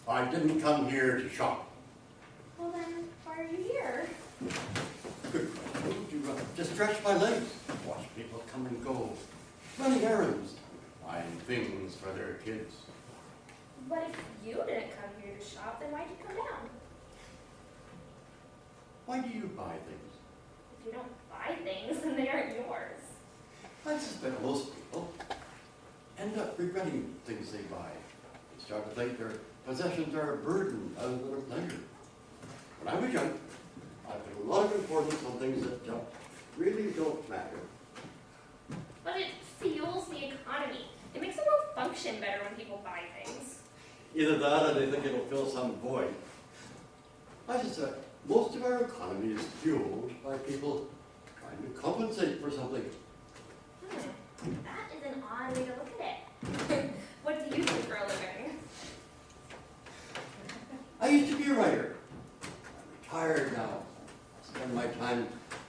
I didn't come here to shop. Well then, why are you here? Good question. To stretch my legs, watch people come and go, running errands, buying things for their kids. But if you didn't come here to shop, then why'd you come down? Why do you buy things? If you don't buy things, then they aren't yours. I suspect most people end up regretting things they buy. They start to think their possessions are a burden rather than a pleasure. When I was young, I put a lot of importance on things that really don't matter. But it fuels the economy. It makes the world function better when people buy things. Either that or they think it'll fill some void. I suspect most of our economy is fueled by people trying to compensate for something. That is an odd way to look at it. What do you do for a living? I used to be a writer. I'm retired now. I spend my time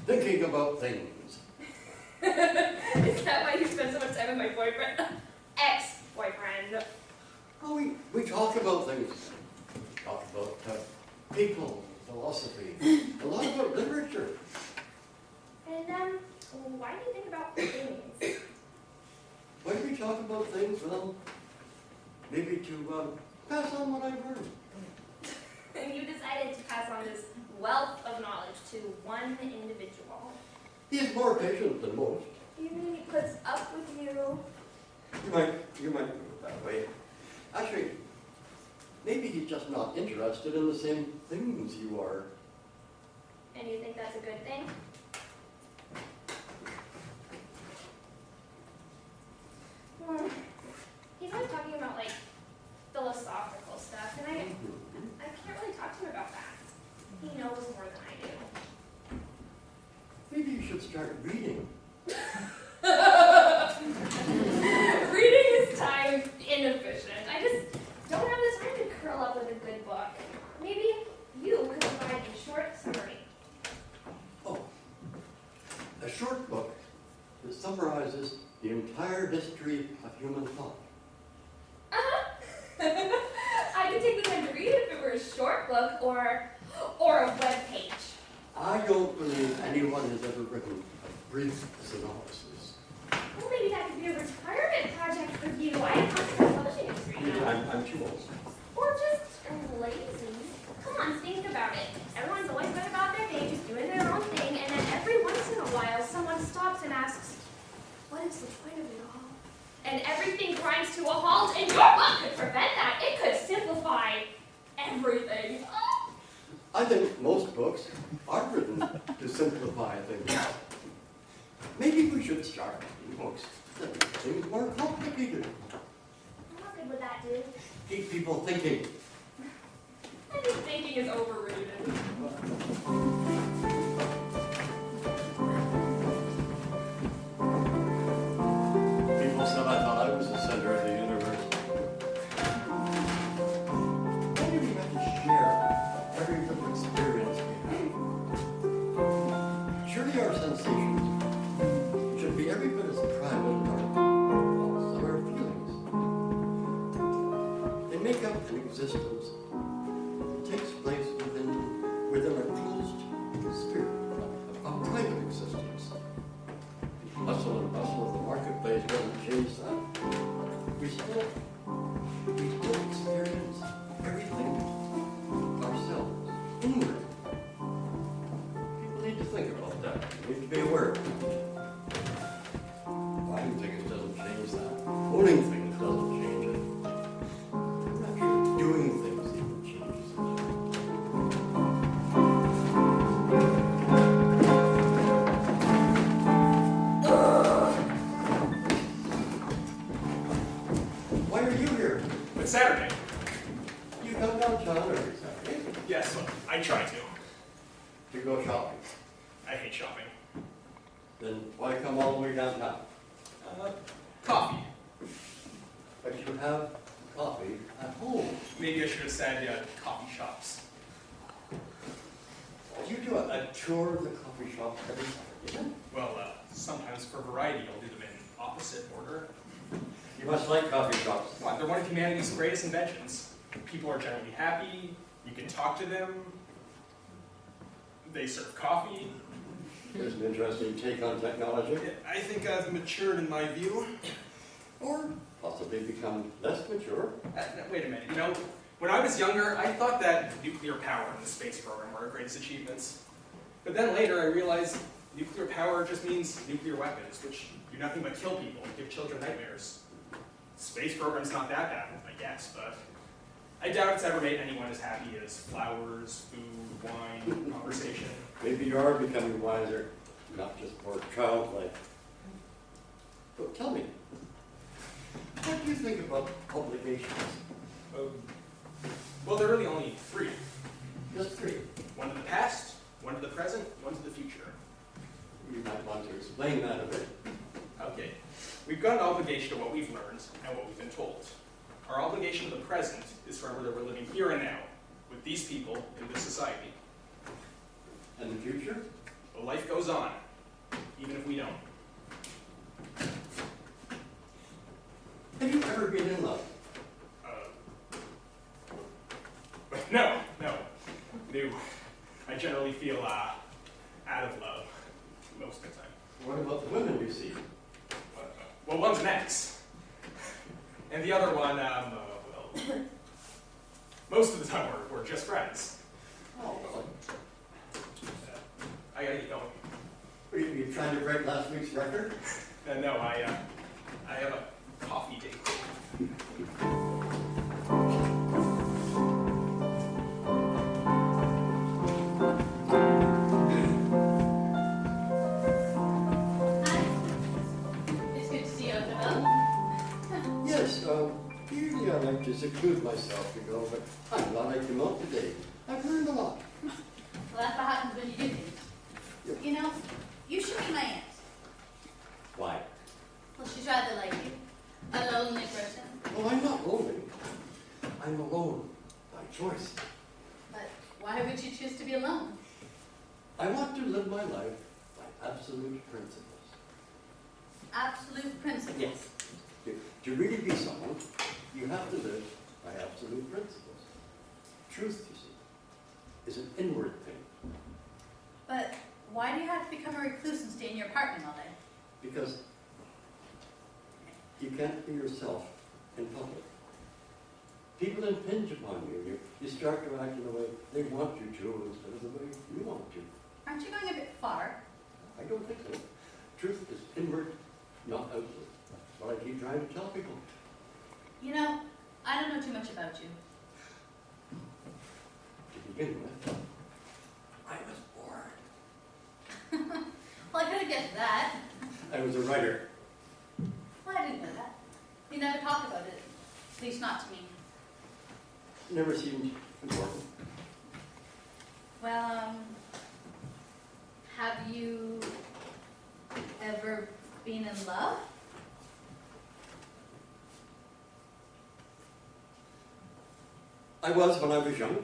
thinking about things. Is that why you spend so much time with my boyfriend? Ex-boyfriend. Oh, we talk about things. We talk about people, philosophy, a lot about literature. And why do you think about things? Why do we talk about things? Well, maybe to pass on what I've learned. And you decided to pass on this wealth of knowledge to one individual. He is more patient than most. You mean he puts up with you? You might put it that way. Actually, maybe he's just not interested in the same things you are. And you think that's a good thing? He's always talking about, like, philosophical stuff, and I can't really talk to him about that. He knows more than I do. Maybe you should start reading. Reading is time inefficient. I just don't have the time to curl up with a good book. Maybe you could provide a short summary. Oh, a short book that summarizes the entire history of human thought. I could take the time to read it if it were a short book or a web page. I don't believe anyone has ever written a brief synopsis. Well, maybe that could be a retirement project for you. I have not publishing experience. I'm too old. Or just lazy. Come on, think about it. Everyone's always going about their day, just doing their own thing, and then every once in a while, someone stops and asks, "What is the point of it all?" And everything grinds to a halt, and your book could prevent that. It could simplify everything. I think most books are written to simplify things. Maybe we should should start reading books that make things more complicated. What good would that do? Keep people thinking. I think thinking is overrated. People said I thought I was the center of the universe. Maybe we have to share every little experience we have. Surely our sensations should be every bit as private as our feelings. They make up an existence that takes place within a closed sphere, a private existence. The hustle and bustle of the marketplace doesn't change that. We still experience everything ourselves, inward. People need to think about that. They need to be aware. Buying things doesn't change that. Owning things doesn't change it. I'm not sure doing things even changes it. Why are you here? It's Saturday. You come downtown every Saturday Yes, well, I try to. to go shopping. I hate shopping. Then why come all the way downtown? Coffee. But you have coffee at home. Maybe I should have said coffee shops. You do a tour of the coffee shop every Saturday. Well, sometimes for variety, I'll do them in opposite order. You must like coffee shops. Well, they're one of humanity's greatest inventions. People are generally happy. You can talk to them. They serve coffee. There's an interesting take on technology. I think I've matured in my view. Or possibly become less mature. Wait a minute, you know, when I was younger, I thought that nuclear power and the space program were our greatest achievements. But then later I realized nuclear power just means nuclear weapons, which do nothing but kill people and give children nightmares. Space program's not that bad, I guess, but I doubt it's ever made anyone as happy as flowers, food, wine, conversation. Maybe you are becoming wiser, not just more childlike. But tell me, what do you think about obligations? Well, there are really only three. Just three. One to the past, one to the present, one to the future. You might want to explain that a bit. Okay. We've got an obligation to what we've learned and what we've been told. Our obligation to the present is to remember that we're living here and now with these people in this society. And the future? But life goes on, even if we don't. Have you ever been in love? No. No. I generally feel out of love most of the time. What about the women you see? Well, one's an ex. And the other one, well, most of the time we're just friends. Oh, well. I gotta get going. Are you trying to break last week's record? No, I have a coffee date. Usually I like to seclude myself, but I'm glad I came out today. I've learned a lot. Well, that's what happens when you do things. Yeah. You know, you should be my aunt. Why? Well, she's rather like you. A lonely person. Well, I'm not lonely. I'm alone by choice. But why would you choose to be alone? I want to live my life by absolute principles. Absolute principles. Yes. To really be someone, you have to live by absolute principles. Truth, you see, is an inward thing. But why do you have to become a recluse and stay in your apartment all day? Because you can't be yourself in public. People impinge upon you. You start to act in the way they want you to instead of the way you want to. Aren't you going a bit far? I don't think so. Truth is inward, not outward. That's what I keep trying to tell people. You know, I don't know too much about you. To begin with, I was bored. Well, I could have guessed that. I was a writer. Well, I didn't know that. You never talked about it. At least not to me. Never seemed important. Well, have you ever been in love? I was when I was young.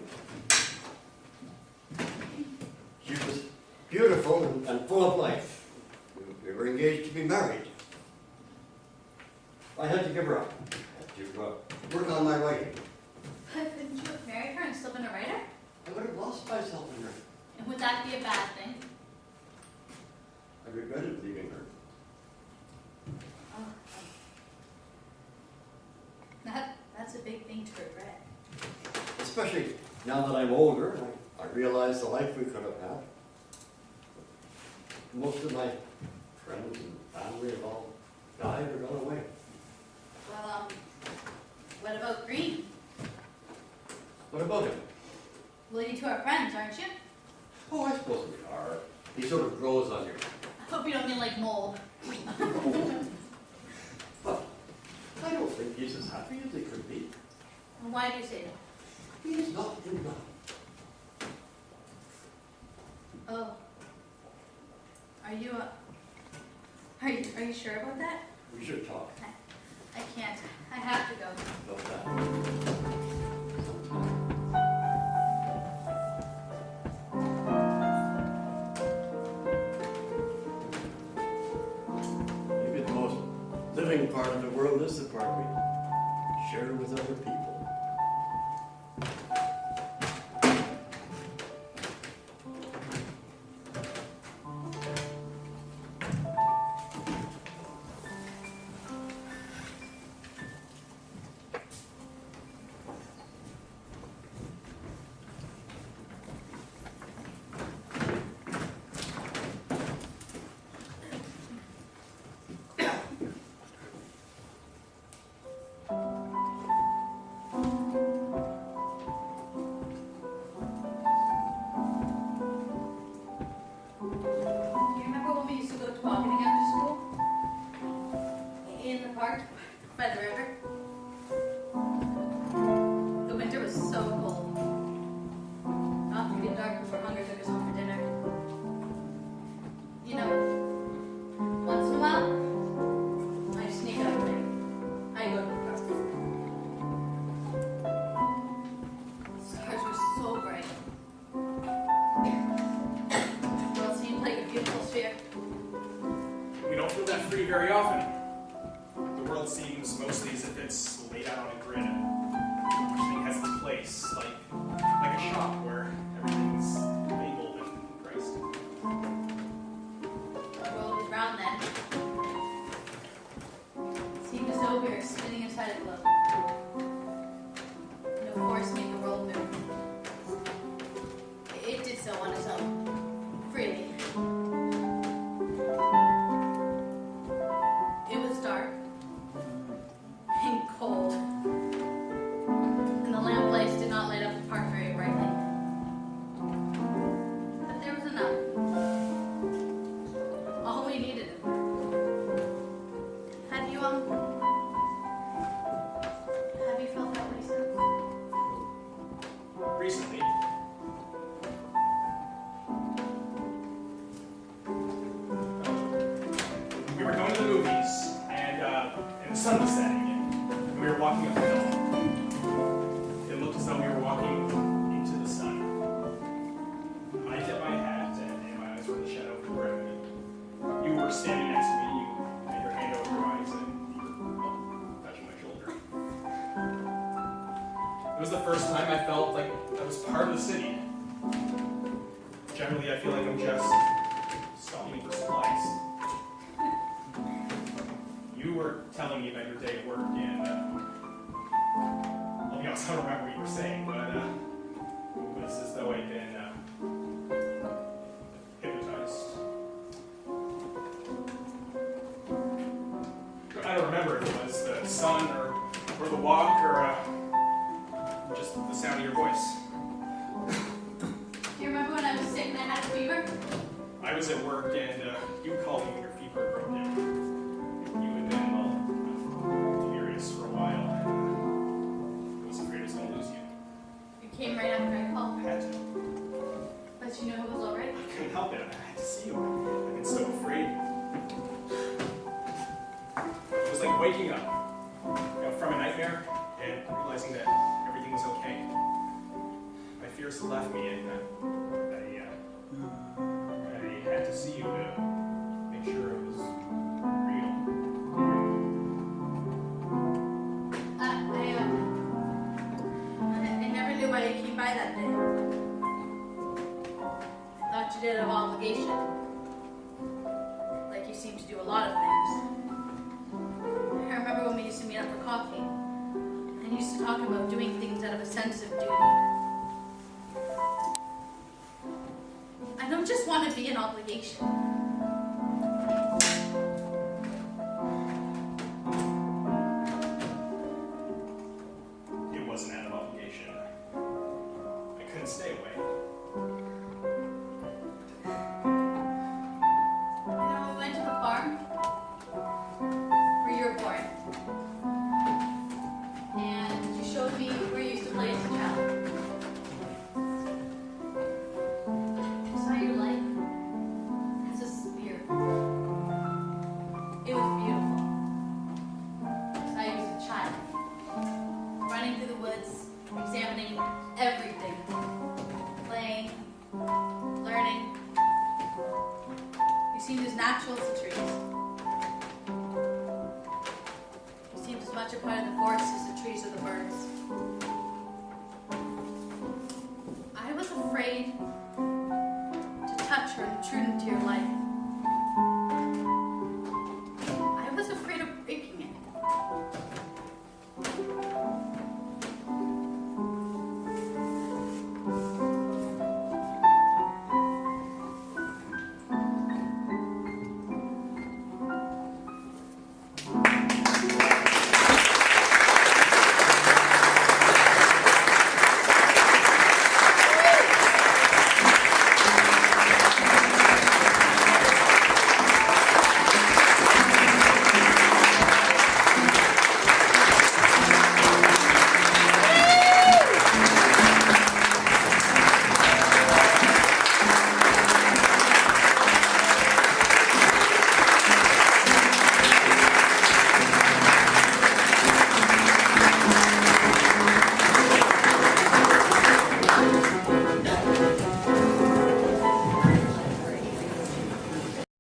She was beautiful and full of life. We were engaged to be married. I had to give her up. I had to work on my writing. But couldn't you have married her and still been a writer? I would have lost myself in her. And would that be a bad thing? I regretted leaving her. Oh, that's a big thing to regret. Especially now that I'm older, I realize the life we could have had. Most of my friends and family have all died or gone away. Well, what about Green? What about him? Well, you two are friends, aren't you? Oh, I suppose we are. He sort of grows on you. I hope you don't mean like mold. But I don't think he's as happy as he could be. And why do you say that? He's not in love. Oh. Are you sure about that? We should talk I can't. I have to go. about that sometime. Maybe the most living part of the world is the part we share with other people. By the river. The winter was so cold. Not to get dark before hunger took us home for dinner. You know, once in a while, I sneak out there. I go to the park. The stars were so bright. The world seemed like a beautiful sphere. We don't feel that free very often. The world seems mostly as if it's laid out on a grid. Everything has its place, like a shop where everything's labeled and priced. The world was round then. It seemed as though we were spinning inside a globe. No force made the world move. It did so on its own, freely. It was dark. And cold. And the lamplights did not light up the park very brightly. But there was enough. All we needed. Have you felt that way since? Recently, we were going to the movies, and the sun was setting. We were walking up the hill. It looked as though we were walking into the sun. I tipped my hat, and my eyes were in the shadow of the brim. You were standing next to me. You had your hand over your eyes, and you were touching my shoulder. It was the first time I felt like I was part of the city. Generally, I feel like I'm just stopping for supplies. You were telling me about your day at work, and I'll be honest, I don't remember what you were saying, but it was as though I'd been hypnotized. I don't remember if it was the sun or the walk or just the sound of your voice. Do you remember when I was sick and I had a fever? I was at work, and you called me when your fever broke down. waking up from a nightmare and realizing that everything was okay. My fears had left me, and I had to see you to make sure it was real. I never knew why you came by that day. I thought you did it out of obligation. Like you seem to do a lot of things. I remember when we used to meet up for coffee, and you used to talk about doing things out of a sense of duty. I don't just want to be an obligation. It wasn't out of obligation. I couldn't stay away. You know, we went to the farm.